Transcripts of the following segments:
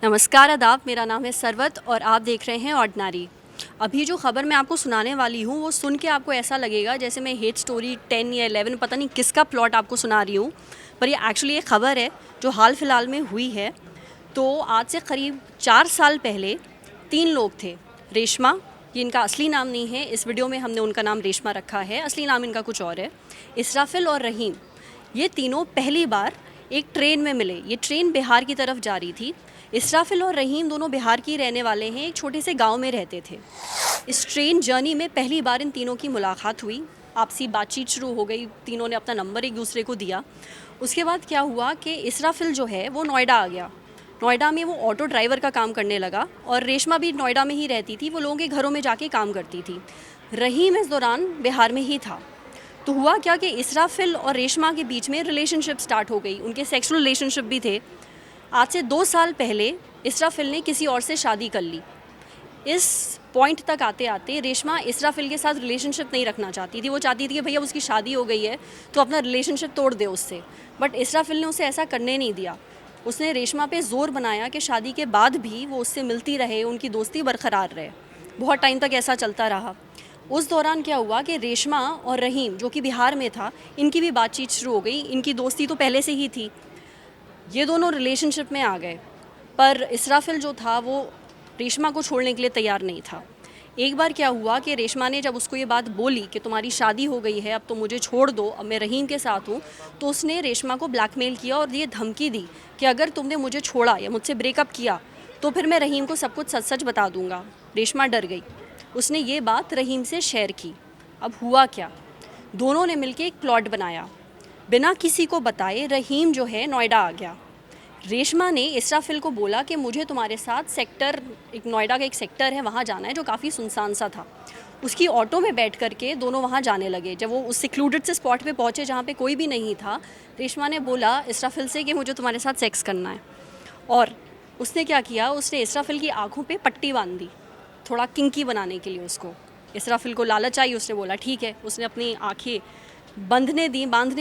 नमस्कार आदाब, मेरा नाम है सरवत और आप देख रहे हैं ऑर्डिनरी। अभी जो ख़बर मैं आपको सुनाने वाली हूँ वो सुन के आपको ऐसा लगेगा जैसे मैं हेट स्टोरी 10 या 11 पता नहीं किसका प्लॉट आपको सुना रही हूँ, पर ये एक्चुअली एक ख़बर है जो हाल फिलहाल में हुई है। तो आज से करीब 4 साल पहले 3 लोग थे। रेशमा, ये इनका असली नाम नहीं है, इस वीडियो में हमने उनका नाम रेशमा रखा है, असली नाम इनका कुछ और है। इसराफिल और रहीम, ये तीनों पहली बार एक ट्रेन में मिले। ये ट्रेन बिहार की तरफ जा रही थी। इसराफिल और रहीम दोनों बिहार की रहने वाले हैं, एक छोटे से गांव में रहते थे। इस ट्रेन जर्नी में पहली बार इन तीनों की मुलाकात हुई, आपसी बातचीत शुरू हो गई, तीनों ने अपना नंबर एक दूसरे को दिया। उसके बाद क्या हुआ कि इसराफिल जो है वो नोएडा आ गया। नोएडा में वो ऑटो ड्राइवर का काम करने लगा और रेशमा भी नोएडा में ही रहती थी, वो लोगों के घरों में जाके काम करती थी। रहीम इस दौरान बिहार में ही था। तो हुआ क्या कि इसराफिल और रेशमा के बीच में रिलेशनशिप स्टार्ट हो गई, उनके सेक्सुअल रिलेशनशिप भी थे। आज से 2 साल पहले इसराफिल ने किसी और से शादी कर ली। इस पॉइंट तक आते आते रेशमा इसराफिल के साथ रिलेशनशिप नहीं रखना चाहती थी। वो चाहती थी कि भैया उसकी शादी हो गई है तो अपना रिलेशनशिप तोड़ दे उससे, बट इसराफिल ने उसे ऐसा करने नहीं दिया। उसने रेशमा पे ज़ोर बनाया कि शादी के बाद भी वो उससे मिलती रहे, उनकी दोस्ती बरकरार रहे। बहुत टाइम तक ऐसा चलता रहा। उस दौरान क्या हुआ कि रेशमा और रहीम, जो कि बिहार में था, इनकी भी बातचीत शुरू हो गई। इनकी दोस्ती तो पहले से ही थी। ये दोनों रिलेशनशिप में आ गए, पर इसराफिल जो था वो रेशमा को छोड़ने के लिए तैयार नहीं था। एक बार क्या हुआ कि रेशमा ने जब उसको ये बात बोली कि तुम्हारी शादी हो गई है, अब तो मुझे छोड़ दो, अब मैं रहीम के साथ हूँ, तो उसने रेशमा को ब्लैकमेल किया और ये धमकी दी कि अगर तुमने मुझे छोड़ा या मुझसे ब्रेकअप किया तो फिर मैं रहीम को सब कुछ सच सच बता दूंगा। रेशमा डर गई। उसने ये बात रहीम से शेयर की। अब हुआ क्या, दोनों ने मिलकर एक प्लॉट बनाया। बिना किसी को बताए रहीम जो है नोएडा आ गया। रेशमा ने इसराफिल को बोला कि मुझे तुम्हारे साथ सेक्टर, एक नोएडा का एक सेक्टर है, वहाँ जाना है जो काफ़ी सुनसान सा था। उसकी ऑटो में बैठ करके दोनों वहाँ जाने लगे। जब वो उस सिक्लूडेड से स्पॉट पे पहुँचे जहाँ पे कोई भी नहीं था, रेशमा ने बोला इसराफिल से कि मुझे तुम्हारे साथ सेक्स करना है। और उसने क्या किया, उसने इसराफिल की आँखों पर पट्टी बांध दी, थोड़ा किंकी बनाने के लिए उसको। इसराफिल को लालच आई, उसने बोला ठीक है। उसने अपनी आँखें बांधने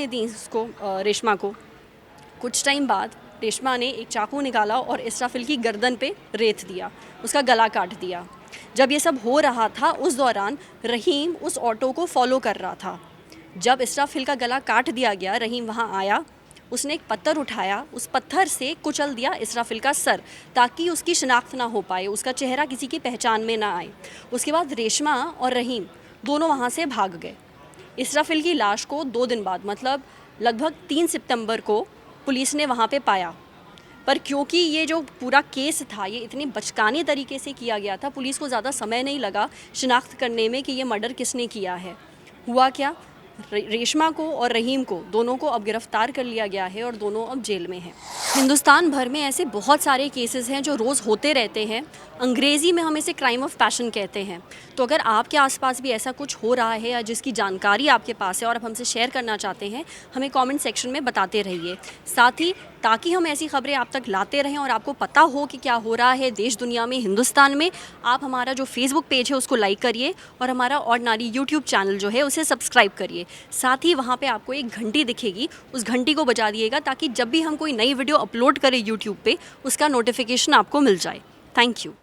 दी उसको, रेशमा को। कुछ टाइम बाद रेशमा ने एक चाकू निकाला और इसराफिल की गर्दन पे रेत दिया, उसका गला काट दिया। जब ये सब हो रहा था उस दौरान रहीम उस ऑटो को फॉलो कर रहा था। जब इसराफिल का गला काट दिया गया, रहीम वहाँ आया, उसने एक पत्थर उठाया, उस पत्थर से कुचल दिया इसराफिल का सर, ताकि उसकी शिनाख्त ना हो पाए, उसका चेहरा किसी की पहचान में ना आए। उसके बाद रेशमा और रहीम दोनों वहाँ से भाग गए। इसराफिल की लाश को 2 दिन बाद, मतलब लगभग 3 सितंबर को पुलिस ने वहाँ पे पाया। पर क्योंकि ये जो पूरा केस था ये इतनी बचकाने तरीके से किया गया था, पुलिस को ज़्यादा समय नहीं लगा शिनाख्त करने में कि ये मर्डर किसने किया है। हुआ क्या, रेशमा को और रहीम को, दोनों को अब गिरफ्तार कर लिया गया है और दोनों अब जेल में हैं। हिंदुस्तान भर में ऐसे बहुत सारे केसेस हैं जो रोज़ होते रहते हैं। अंग्रेज़ी में हम इसे क्राइम ऑफ पैशन कहते हैं। तो अगर आपके आसपास भी ऐसा कुछ हो रहा है या जिसकी जानकारी आपके पास है और आप हमसे शेयर करना चाहते हैं, हमें कमेंट सेक्शन में बताते रहिए। साथ ही ताकि हम ऐसी खबरें आप तक लाते रहें और आपको पता हो कि क्या हो रहा है देश दुनिया में, हिंदुस्तान में, आप हमारा जो फेसबुक पेज है उसको लाइक करिए और हमारा ऑर्डिनरी यूट्यूब चैनल जो है उसे सब्सक्राइब करिए। साथ ही वहाँ पे आपको एक घंटी दिखेगी, उस घंटी को बजा दिएगा ताकि जब भी हम कोई नई वीडियो अपलोड करें यूट्यूब पे उसका नोटिफिकेशन आपको मिल जाए। Thank you.